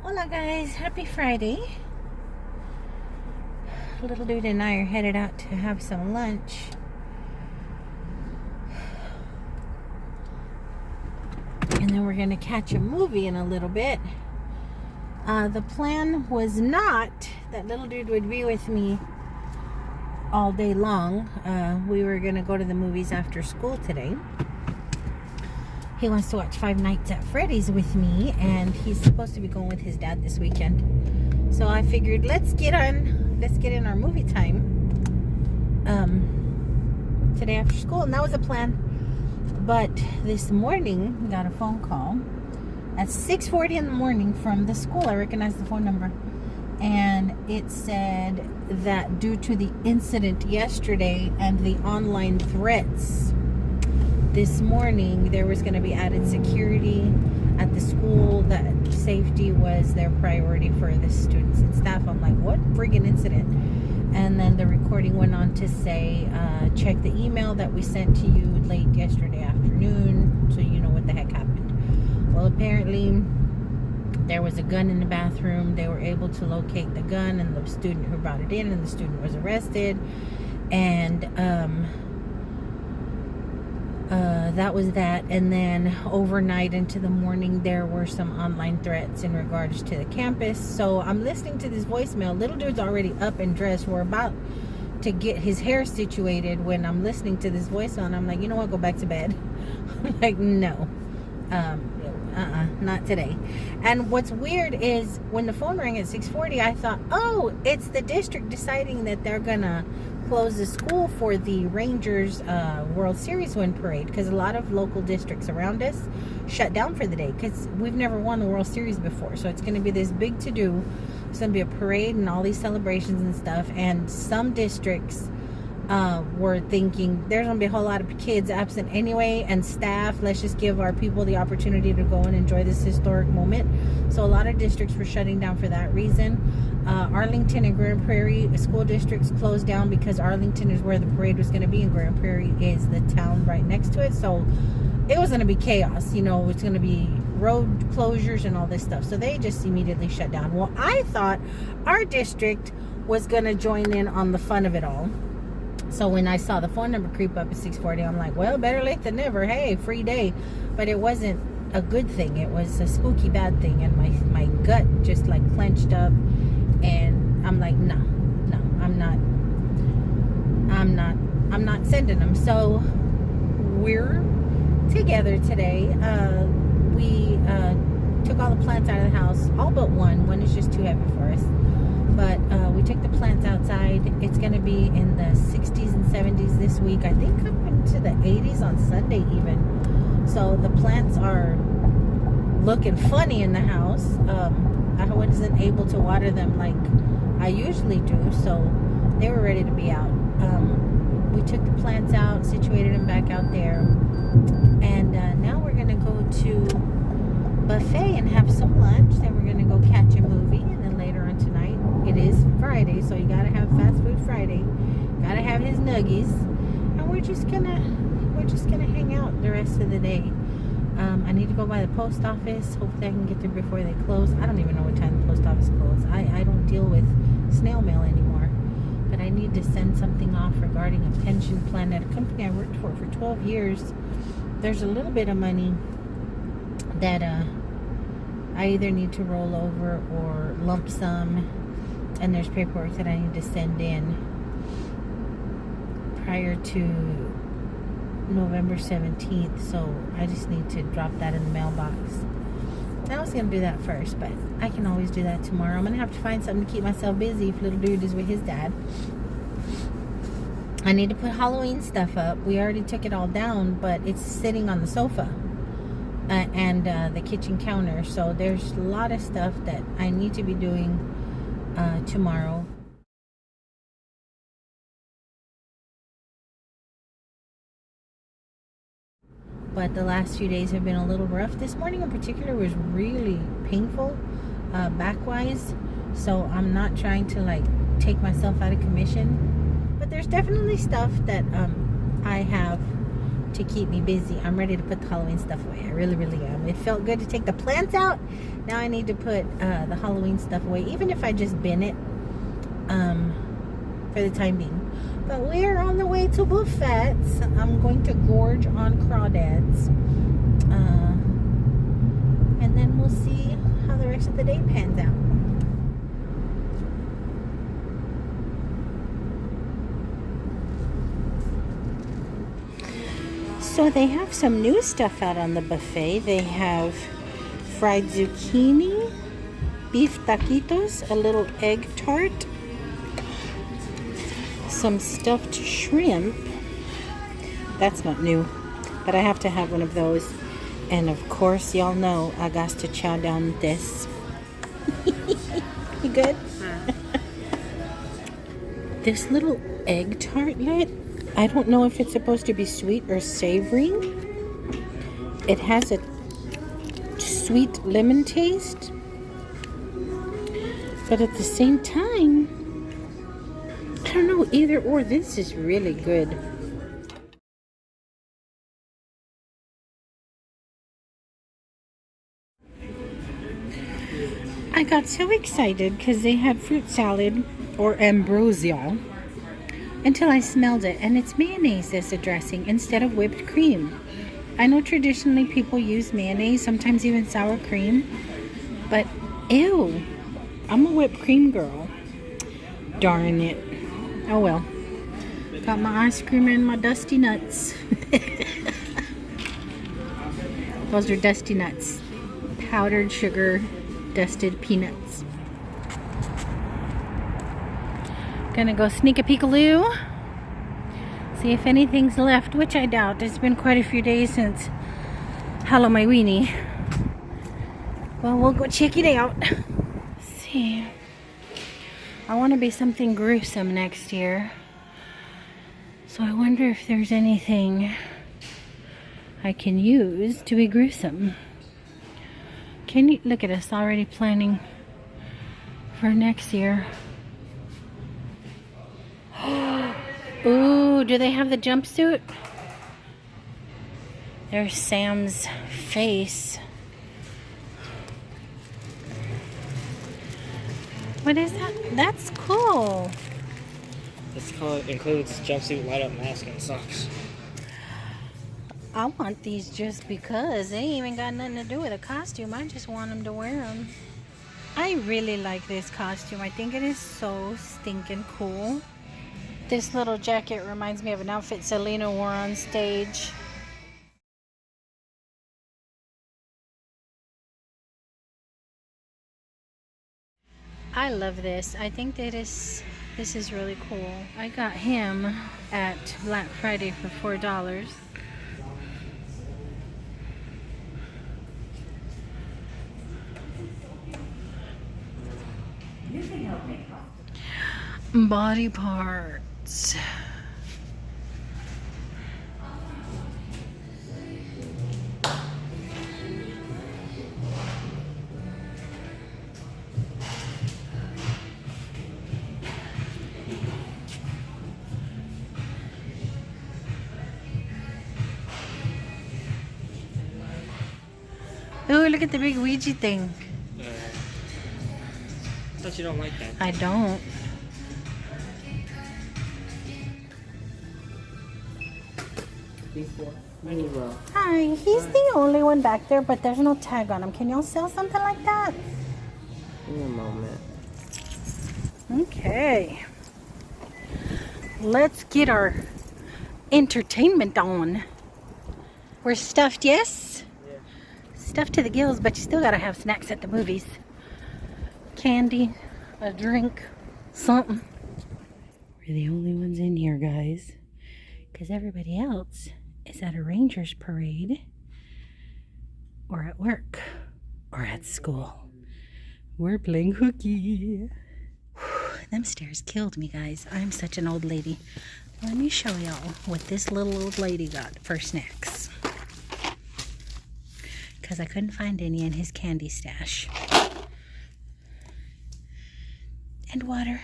Hola guys, happy Friday. Little dude and I are headed out to have some lunch. And then we're gonna catch a movie in a little bit. The plan was not that little dude would be with me all day long. We were gonna go to the movies after school today. He wants to watch Five Nights at Freddy's with me, and he's supposed to be going with his dad this weekend. So I figured let's get in our movie time today after school, and that was the plan. But this morning we got a phone call at 6:40 in the morning from the school. I recognized the phone number, and it said that due to the incident yesterday and the online threats this morning, there was going to be added security at the school, that safety was their priority for the students and staff. I'm like, what friggin' incident? And then the recording went on to say, check the email that we sent to you late yesterday afternoon so you know what the heck happened. Well, apparently there was a gun in the bathroom. They were able to locate the gun and the student who brought it in, and the student was arrested. And that was that. And then overnight into the morning, there were some online threats in regards to the campus. So I'm listening to this voicemail. Little dude's already up and dressed. We're about to get his hair situated when I'm listening to this voicemail, and I'm like, you know what, go back to bed. I'm like, no, not today. And what's weird is when the phone rang at 6:40, I thought, oh, it's the district deciding that they're gonna close the school for the Rangers World Series win parade, because a lot of local districts around us shut down for the day because we've never won the World Series before. So it's going to be this big to-do. It's going to be a parade and all these celebrations and stuff, and some districts were thinking there's going to be a whole lot of kids absent anyway, and staff, let's just give our people the opportunity to go and enjoy this historic moment. So a lot of districts were shutting down for that reason. Arlington and Grand Prairie school districts closed down because Arlington is where the parade was going to be, and Grand Prairie is the town right next to it. So it was going to be chaos, you know. It's going to be road closures and all this stuff. So they just immediately shut down. Well, I thought our district was going to join in on the fun of it all. So when I saw the phone number creep up at 6:40, I'm like, well, better late than never. Hey, free day. But it wasn't a good thing. It was a spooky bad thing, and my gut just like clenched up, and I'm like, no, I'm not sending them. So we're together today. We took all the plants out of the house, all but one. One is just too heavy for us. But we took the plants outside. It's going to be in the 60s and 70s this week. I think up into the 80s on Sunday even. So the plants are looking funny in the house. I wasn't able to water them like I usually do, so they were ready to be out. We took the plants out, situated them back out there, and now we're going to go to buffet and have some lunch. Then we're going to go catch a movie, and then later on tonight, it is Friday, so you gotta have fast food Friday. Gotta have his nuggies, and we're just gonna hang out the rest of the day. I need to go by the post office. Hopefully I can get there before they close. I don't even know what time the post office closes. I don't deal with snail mail anymore, but I need to send something off regarding a pension plan at a company I worked for 12 years. There's a little bit of money that I either need to roll over or lump sum, and there's paperwork that I need to send in prior to November 17th, so I just need to drop that in the mailbox. I was going to do that first, but I can always do that tomorrow. I'm going to have to find something to keep myself busy if little dude is with his dad. I need to put Halloween stuff up. We already took it all down, but it's sitting on the sofa and the kitchen counter, so there's a lot of stuff that I need to be doing tomorrow. But the last few days have been a little rough. This morning in particular was really painful back-wise, so I'm not trying to like take myself out of commission, but there's definitely stuff that I have to keep me busy. I'm ready to put the Halloween stuff away. I really, really am. It felt good to take the plants out. Now I need to put the Halloween stuff away, even if I just bin it for the time being. But we're on the way to Buffets. I'm going to gorge on crawdads. And then we'll see how the rest of the day pans out. So they have some new stuff out on the buffet. They have fried zucchini, beef taquitos, a little egg tart, some stuffed shrimp. That's not new, but I have to have one of those. And of course, y'all know I got to chow down this. You good? This little egg tartlet, I don't know if it's supposed to be sweet or savory. It has a sweet lemon taste, but at the same time, I don't know, either or. This is really good. I got so excited because they had fruit salad or ambrosia until I smelled it, and it's mayonnaise as a dressing instead of whipped cream. I know traditionally people use mayonnaise, sometimes even sour cream, but ew, I'm a whipped cream girl. Darn it. Oh well. Got my ice cream and my dusty nuts. Those are dusty nuts. Powdered sugar, dusted peanuts. Gonna go sneak a peekaloo. See if anything's left, which I doubt. It's been quite a few days since Halloween. Well, we'll go check it out. Let's see. I want to be something gruesome next year. So I wonder if there's anything I can use to be gruesome. Can you look at us already planning for next year? Ooh, do they have the jumpsuit? There's Sam's face. What is that? That's cool. Includes jumpsuit, light up mask, and socks. I want these just because. They ain't even got nothing to do with a costume. I just want them to wear them. I really like this costume. I think it is so stinking cool. This little jacket reminds me of an outfit Selena wore on stage. I love this. I think that this is really cool. I got him at Black Friday for $4. You can help me. Body parts. Oh, look at the big Ouija thing. I thought you don't like that. I don't. Hi, he's the only one back there, but there's no tag on him. Can y'all sell something like that? In a moment. Okay. Let's get our entertainment on. We're stuffed, yes? Yeah. Stuffed to the gills, but you still gotta have snacks at the movies. Candy, a drink, something. We're the only ones in here, guys, because everybody else is at a Rangers parade or at work or at school. We're playing hooky. Them stairs killed me, guys. I'm such an old lady. Let me show y'all what this little old lady got for snacks, because I couldn't find any in his candy stash. And water.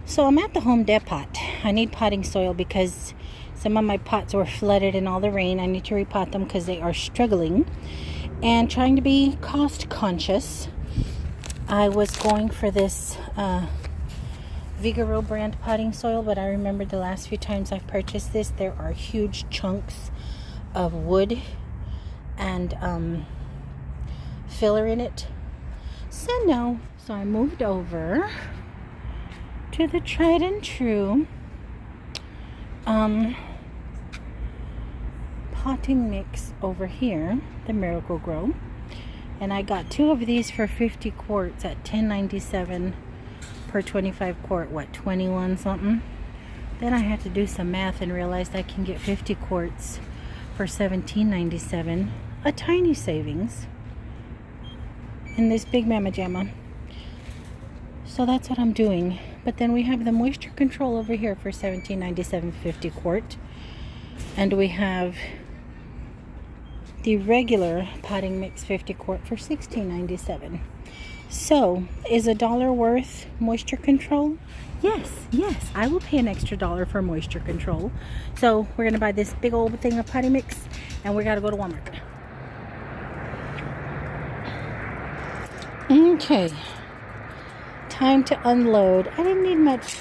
So I'm at the Home Depot. I need potting soil because some of my pots were flooded in all the rain. I need to repot them because they are struggling. And trying to be cost conscious, I was going for this Vigoro brand potting soil, but I remember the last few times I've purchased this, there are huge chunks of wood and filler in it. So no. So I moved over to the tried and true potting mix over here, the Miracle Grow, and I got 2 of these for 50 quarts at $10.97 per 25 quart. What, 21 something? Then I had to do some math and realized I can get 50 quarts for $17.97, a tiny savings in this big mamma jamma. So that's what I'm doing. But then we have the moisture control over here for $17.97 50 quart. And we have the regular potting mix 50 quart for $16.97. So, is $1 worth moisture control? Yes, I will pay an extra $1 for moisture control. So, we're going to buy this big old thing of potting mix and we got to go to Walmart. Okay. Time to unload. I didn't need much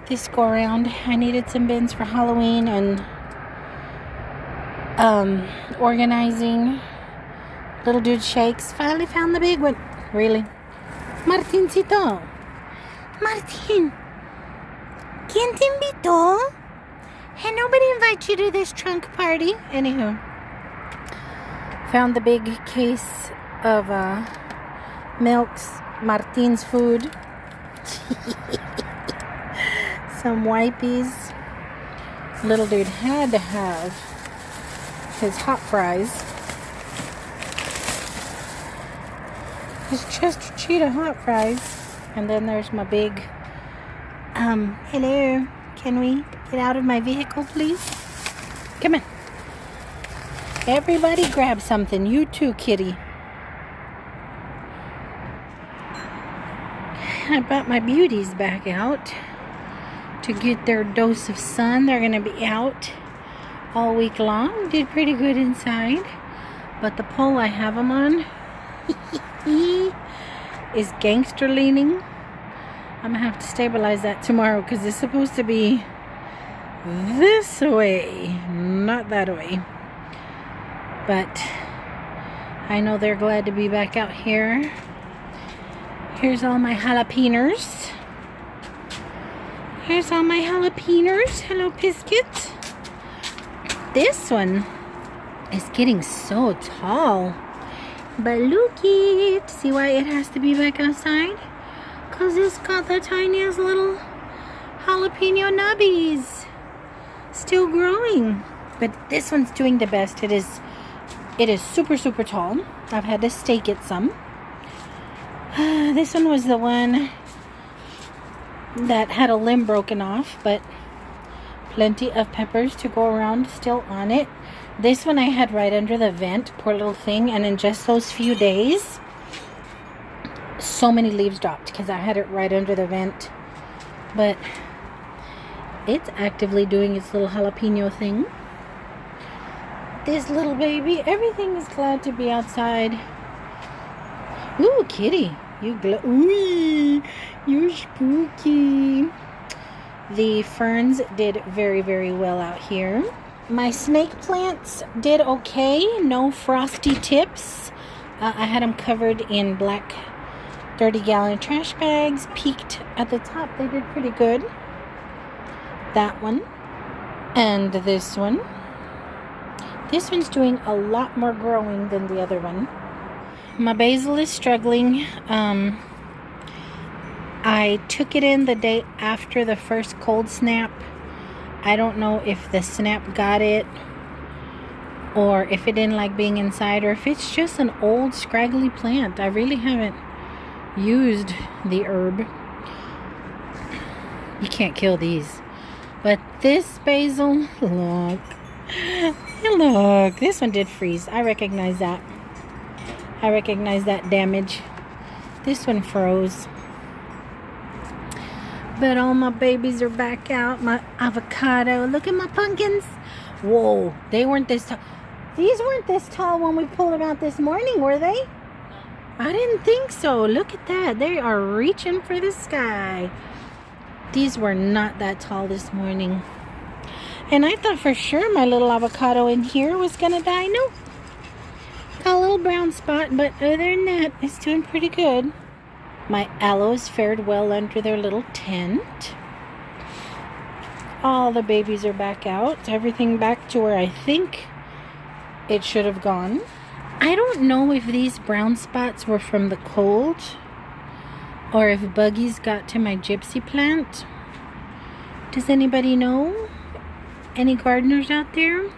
this go around. I needed some bins for Halloween and organizing little dude shakes. Finally found the big one. Really? Martincito. Martin. ¿Quién te invitó? Hey, nobody invite you to this trunk party. Anywho. Found the big case of Milk's Martin's food. Some wipies. Little dude had to have his hot fries. His Chester Cheetah hot fries. And then there's my big hello, can we get out of my vehicle please? Come on. Everybody grab something. You too, kitty. I brought my beauties back out to get their dose of sun. They're going to be out all week long. Did pretty good inside. But the pole I have them on is gangster leaning. I'm going to have to stabilize that tomorrow because it's supposed to be this way, not that way. But I know they're glad to be back out here. Here's all my jalapenos. Here's all my jalapenos. Hello, biscuit. This one is getting so tall. But look it. See why it has to be back outside? Because it's got the tiniest little jalapeno nubbies. Still growing. But this one's doing the best. It is super, super tall. I've had to stake it some. This one was the one that had a limb broken off, but plenty of peppers to go around still on it. This one I had right under the vent, poor little thing, and in just those few days, so many leaves dropped because I had it right under the vent. But it's actively doing its little jalapeno thing. This little baby, everything is glad to be outside. Ooh, kitty. Ooh, you're spooky. The ferns did very, very well out here. My snake plants did okay. No frosty tips. I had them covered in black 30-gallon trash bags. Peaked at the top. They did pretty good. That one. And this one. This one's doing a lot more growing than the other one. My basil is struggling. I took it in the day after the first cold snap. I don't know if the snap got it or if it didn't like being inside or if it's just an old scraggly plant. I really haven't used the herb. You can't kill these. But this basil, look. Look, this one did freeze. I recognize that. I recognize that damage. This one froze. But all my babies are back out. My avocado. Look at my pumpkins. Whoa, they weren't this tall. These weren't this tall when we pulled them out this morning, were they? I didn't think so. Look at that. They are reaching for the sky. These were not that tall this morning. And I thought for sure my little avocado in here was going to die. No. Got a little brown spot, but other than that, it's doing pretty good. My aloes fared well under their little tent. All the babies are back out. Everything back to where I think it should have gone. I don't know if these brown spots were from the cold or if buggies got to my gypsy plant. Does anybody know? Any gardeners out there?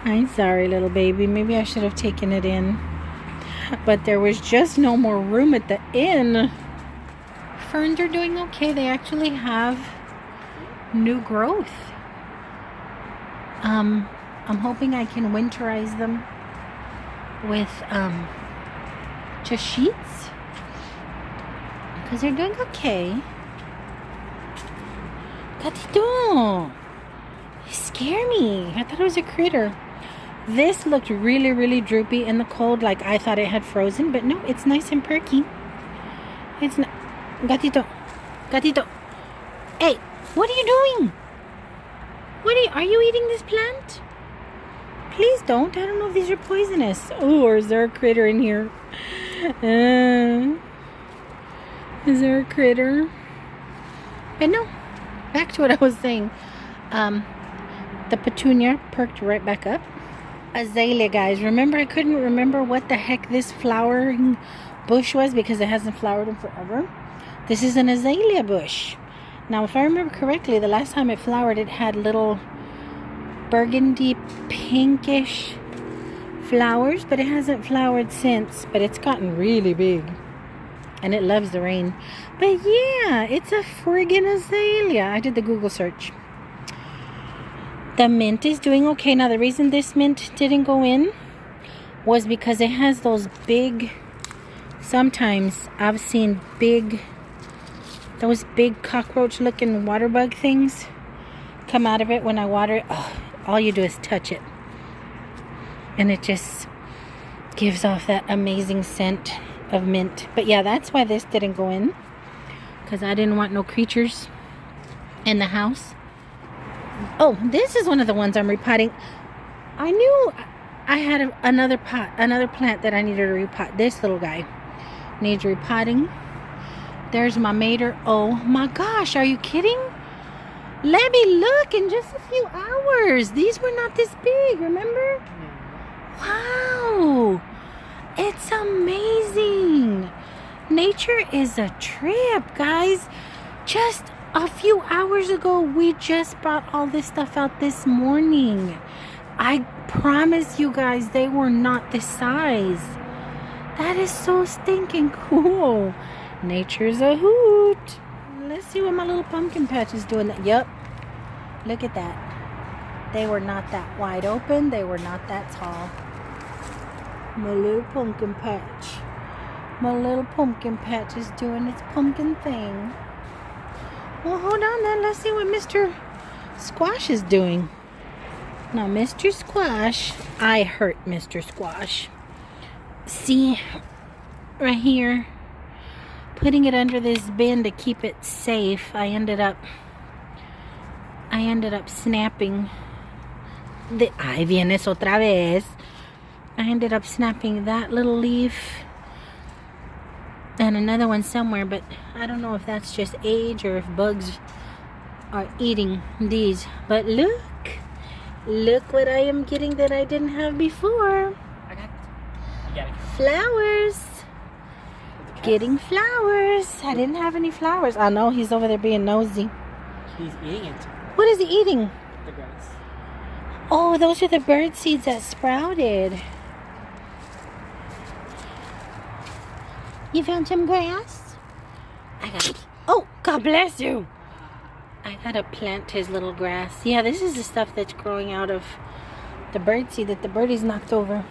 I'm sorry, little baby. Maybe I should have taken it in. But there was just no more room at the inn. Ferns are doing okay. They actually have new growth. I'm hoping I can winterize them with just sheets because they're doing okay. Gatito, you scare me. I thought it was a critter. This looked really, really droopy in the cold, like I thought it had frozen, but no, it's nice and perky. It's not. Gatito, Gatito. Hey, what are you doing? Are you eating this plant? Please don't. I don't know if these are poisonous. Oh, or is there a critter in here? Is there a critter? But no, back to what I was saying. The petunia perked right back up. Azalea, guys. Remember, I couldn't remember what the heck this flowering bush was because it hasn't flowered in forever. This is an azalea bush. Now, if I remember correctly, the last time it flowered, it had little burgundy pinkish flowers, but it hasn't flowered since. But it's gotten really big, and it loves the rain. But yeah, it's a friggin' azalea. I did the Google search. The mint is doing okay. Now, the reason this mint didn't go in was because it has those big, sometimes I've seen those big cockroach looking water bug things come out of it when I water it. Oh, all you do is touch it and it just gives off that amazing scent of mint. But yeah, that's why this didn't go in, because I didn't want no creatures in the house. Oh, this is one of the ones I'm repotting. I knew I had another plant that I needed to repot. This little guy needs repotting. There's my mater. Oh my gosh, are you kidding? Let me look, in just a few hours. These were not this big, remember? Wow. It's amazing. Nature is a trip, guys. Just a few hours ago, we just brought all this stuff out this morning. I promise you guys, they were not this size. That is so stinking cool. Nature's a hoot. Let's see what my little pumpkin patch is doing. Yep. Look at that. They were not that wide open. They were not that tall. My little pumpkin patch. My little pumpkin patch is doing its pumpkin thing. Well, hold on then. Let's see what Mr. Squash is doing. Now, Mr. Squash, I hurt Mr. Squash. See, right here, putting it under this bin to keep it safe, I ended up snapping the, ay, vienes otra vez. I ended up snapping that little leaf and another one somewhere, but I don't know if that's just age or if bugs are eating these. But look what I am getting that I didn't have before. Flowers. Getting flowers. I didn't have any flowers. I know, he's over there being nosy. He's eating it. What is he eating? The grass. Oh, those are the bird seeds that sprouted. You found some grass? Oh, God bless you. I gotta plant his little grass. Yeah, this is the stuff that's growing out of the bird seed that the birdies knocked over.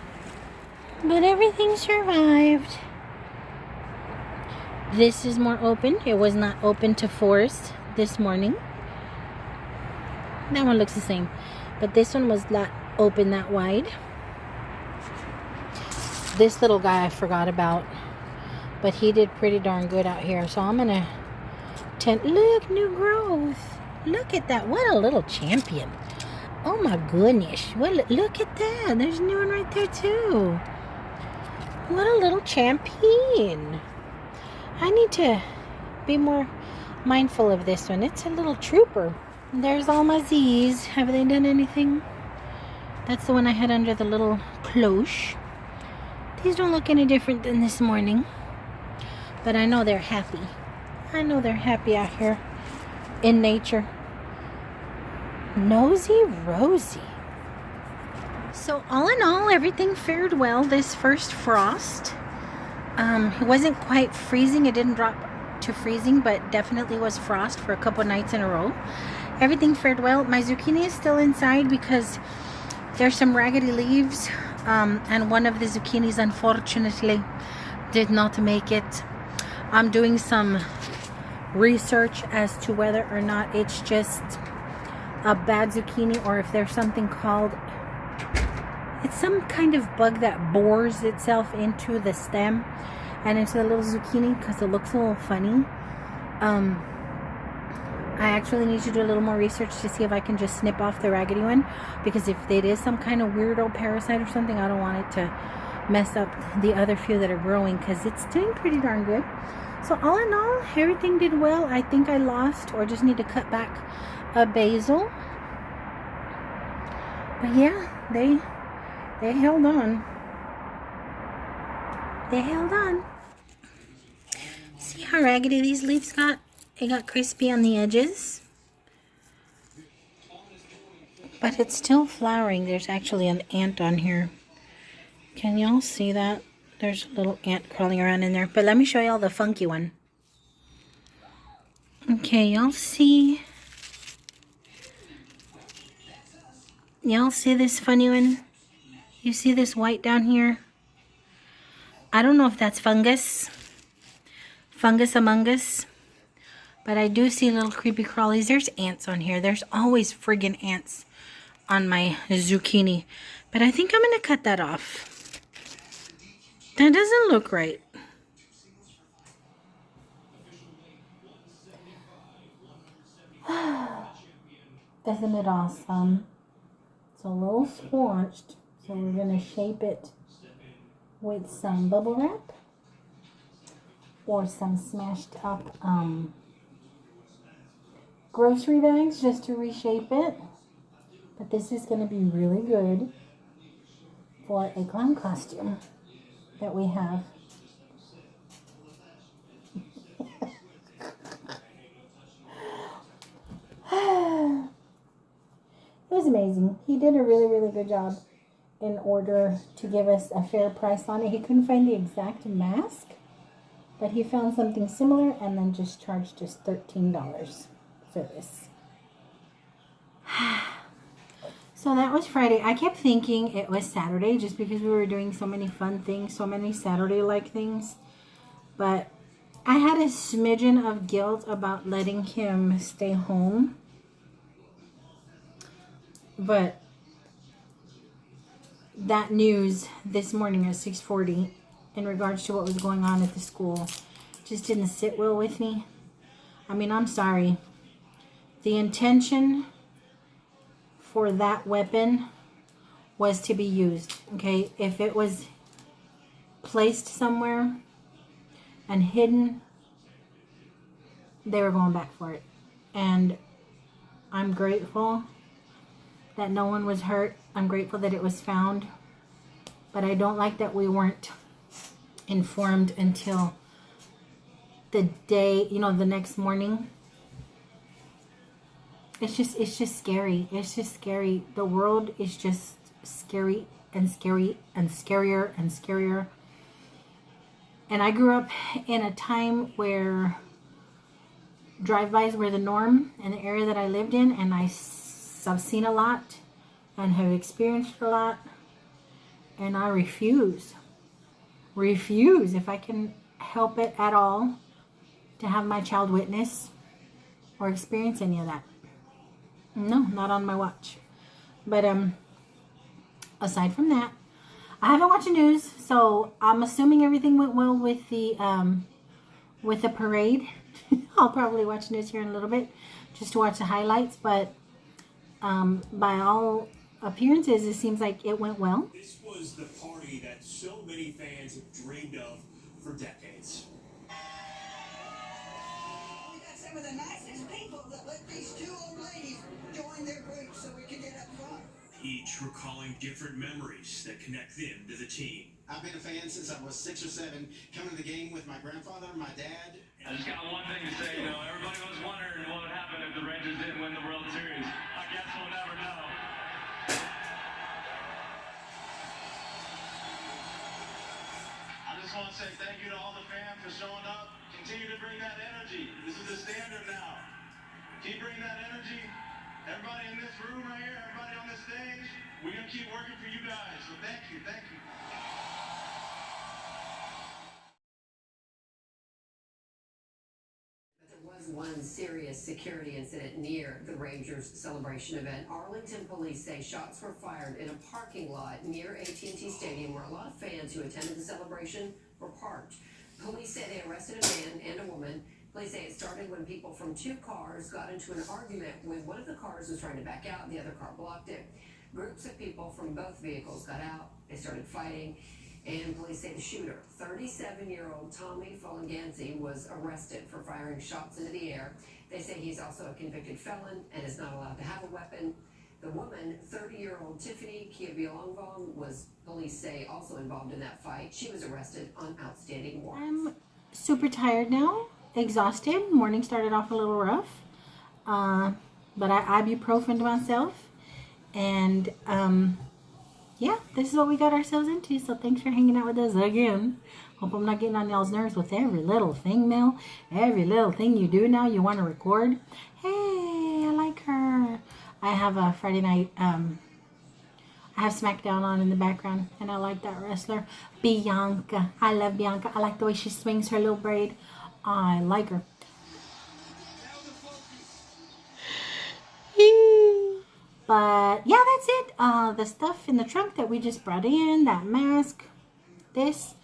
But everything survived. This is more open. It was not open to forest this morning. That one looks the same, but this one was not open that wide. This little guy I forgot about, but he did pretty darn good out here. So I'm gonna look, new growth. Look at that. What a little champion. Oh my goodness. Look at that. There's a new one right there too. What a little champion. I need to be more mindful of this one. It's a little trooper. There's all my Z's. Have they done anything? That's the one I had under the little cloche. These don't look any different than this morning. But I know they're happy. I know they're happy out here in nature. Nosy Rosie. So all in all, everything fared well this first frost. It wasn't quite freezing. It didn't drop to freezing, but definitely was frost for a couple nights in a row. Everything fared well. My zucchini is still inside because there's some raggedy leaves, and one of the zucchinis unfortunately did not make it. I'm doing some research as to whether or not it's just a bad zucchini or if there's something called, it's some kind of bug that bores itself into the stem and into the little zucchini because it looks a little funny. I actually need to do a little more research to see if I can just snip off the raggedy one, because if it is some kind of weirdo parasite or something, I don't want it to mess up the other few that are growing, because it's doing pretty darn good. So all in all, everything did well. I think I lost or just need to cut back a basil. But yeah, they held on. They held on. See how raggedy these leaves got? It got crispy on the edges. But it's still flowering. There's actually an ant on here. Can y'all see that? There's a little ant crawling around in there. But let me show y'all the funky one. Okay, y'all see? Y'all see this funny one? You see this white down here? I don't know if that's fungus. Fungus among us. But I do see little creepy crawlies. There's ants on here. There's always friggin' ants on my zucchini. But I think I'm going to cut that off. That doesn't look right. Isn't it awesome? It's a little squanched. So we're going to shape it with some bubble wrap. Or some smashed up grocery bags just to reshape it. But this is going to be really good for a clown costume that we have. It was amazing. He did a really, really good job in order to give us a fair price on it. He couldn't find the exact mask, but he found something similar and then just charged us $13 for this. So that was Friday. I kept thinking it was Saturday just because we were doing so many fun things, so many Saturday-like things. But I had a smidgen of guilt about letting him stay home. But that news this morning at 6:40 in regards to what was going on at the school just didn't sit well with me. I mean, I'm sorry. The intention for that weapon was to be used, okay? If it was placed somewhere and hidden, they were going back for it. And I'm grateful that no one was hurt. I'm grateful that it was found. But I don't like that we weren't informed until the day, you know, the next morning. It's just scary. It's just scary. The world is just scary and scary and scarier and scarier. And I grew up in a time where drive-bys were the norm in the area that I lived in, and I've seen a lot and have experienced a lot, and I refuse, if I can help it at all, to have my child witness or experience any of that. No, not on my watch. But aside from that, I haven't watched the news, so I'm assuming everything went well with the parade. I'll probably watch news here in a little bit just to watch the highlights, but by all appearances, it seems like it went well. This was the party that so many fans have dreamed of for decades. We got some of the nicest people that let these two old ladies join their group so we can get up front. Each recalling different memories that connect them to the team. I've been a fan since I was 6 or 7, coming to the game with my grandfather, my dad. I just got one thing to say, everybody was wondering what would happen if the Rangers didn't win the World Series. I guess we'll never know. I just want to say thank you to all the fans for showing up. Continue to bring that energy. This is the standard now. Keep bringing that energy. Everybody in this room right here, everybody on this stage, we're going to keep working for you guys. So thank you, thank you. One serious security incident near the Rangers celebration event. Arlington police say shots were fired in a parking lot near AT&T Stadium where a lot of fans who attended the celebration were parked. Police say they arrested a man and a woman. Police say it started when people from 2 cars got into an argument when one of the cars was trying to back out and the other car blocked it. Groups of people from both vehicles got out. They started fighting. And police say the shooter, 37-year-old Tommy Fulanganzi, was arrested for firing shots into the air. They say he's also a convicted felon and is not allowed to have a weapon. The woman, 30-year-old Tiffany Kiabialongvong, was, police say, also involved in that fight. She was arrested on outstanding warrants. I'm super tired now, exhausted. Morning started off a little rough, but I ibuprofen to myself, and yeah, this is what we got ourselves into. So thanks for hanging out with us again. Hope I'm not getting on y'all's nerves with every little thing, Mel. Every little thing you do now, you want to record. Hey, I like her. I have a Friday night, I have SmackDown on in the background, and I like that wrestler, Bianca. I love Bianca. I like the way she swings her little braid. I like her. But yeah, that's it. The stuff in the trunk that we just brought in, that mask, this,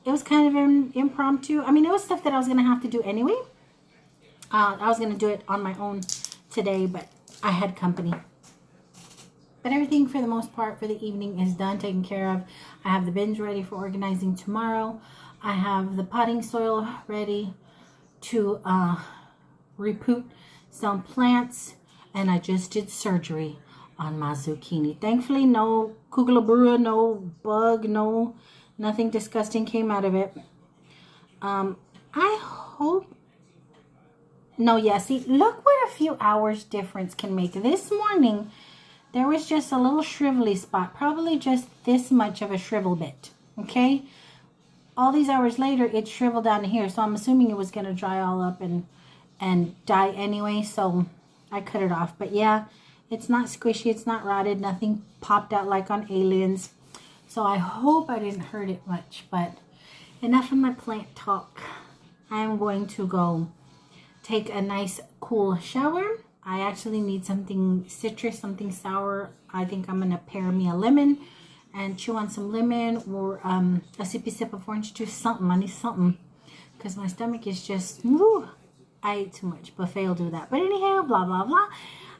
it was kind of an impromptu. I mean, it was stuff that I was going to have to do anyway. I was going to do it on my own today, but I had company. But everything for the most part for the evening is done, taken care of. I have the bins ready for organizing tomorrow. I have the potting soil ready to repoot some plants. And I just did surgery on my zucchini. Thankfully, no kookaburra, no bug, nothing disgusting came out of it. I hope... No, yeah, see, look what a few hours difference can make. This morning, there was just a little shrivelly spot. Probably just this much of a shrivel bit, okay? All these hours later, it shriveled down here. So I'm assuming it was going to dry all up and die anyway, so I cut it off. But yeah, it's not squishy, it's not rotted, nothing popped out like on Aliens. So I hope I didn't hurt it much. But enough of my plant talk. I am going to go take a nice cool shower. I actually need something citrus, something sour. I think I'm gonna pair me a lemon and chew on some lemon, or a sippy sip of orange juice, something. I need something because my stomach is just, woo, I ate too much. Buffet will do that. But anyhow, blah, blah, blah.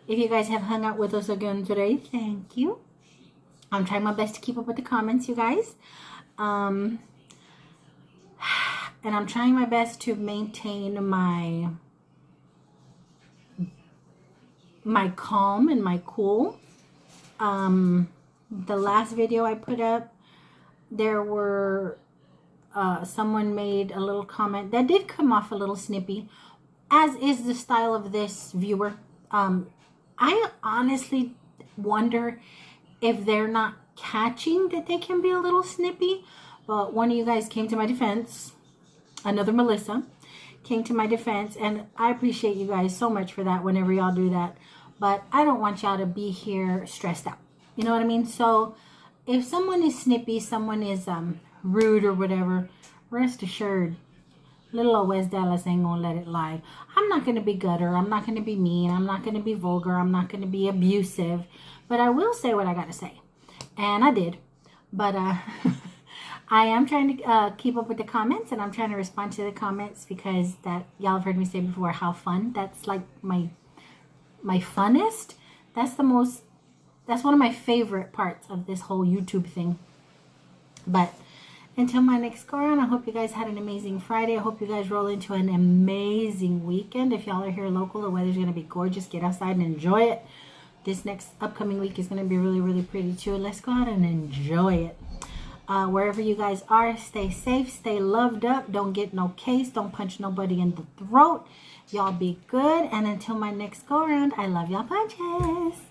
If you guys have hung out with us again today, thank you. I'm trying my best to keep up with the comments, you guys. And I'm trying my best to maintain my calm and my cool. The last video I put up, there were someone made a little comment that did come off a little snippy, as is the style of this viewer. I honestly wonder if they're not catching that they can be a little snippy. But one of you guys came to my defense, another Melissa came to my defense, and I appreciate you guys so much for that whenever y'all do that. But I don't want y'all to be here stressed out. You know what I mean? So if someone is snippy, someone is rude or whatever, rest assured, Little old West Dallas ain't gonna let it lie. I'm not gonna be gutter. I'm not gonna be mean. I'm not gonna be vulgar. I'm not gonna be abusive. But I will say what I gotta say. And I did. But I am trying to keep up with the comments, and I'm trying to respond to the comments because that y'all have heard me say before how fun. That's like my funnest. That's one of my favorite parts of this whole YouTube thing. But until my next go around, I hope you guys had an amazing Friday. I hope you guys roll into an amazing weekend. If y'all are here local, the weather's going to be gorgeous. Get outside and enjoy it. This next upcoming week is going to be really, really pretty too. Let's go out and enjoy it. Wherever you guys are, stay safe, stay loved up. Don't get no case. Don't punch nobody in the throat. Y'all be good. And until my next go around, I love y'all bunches.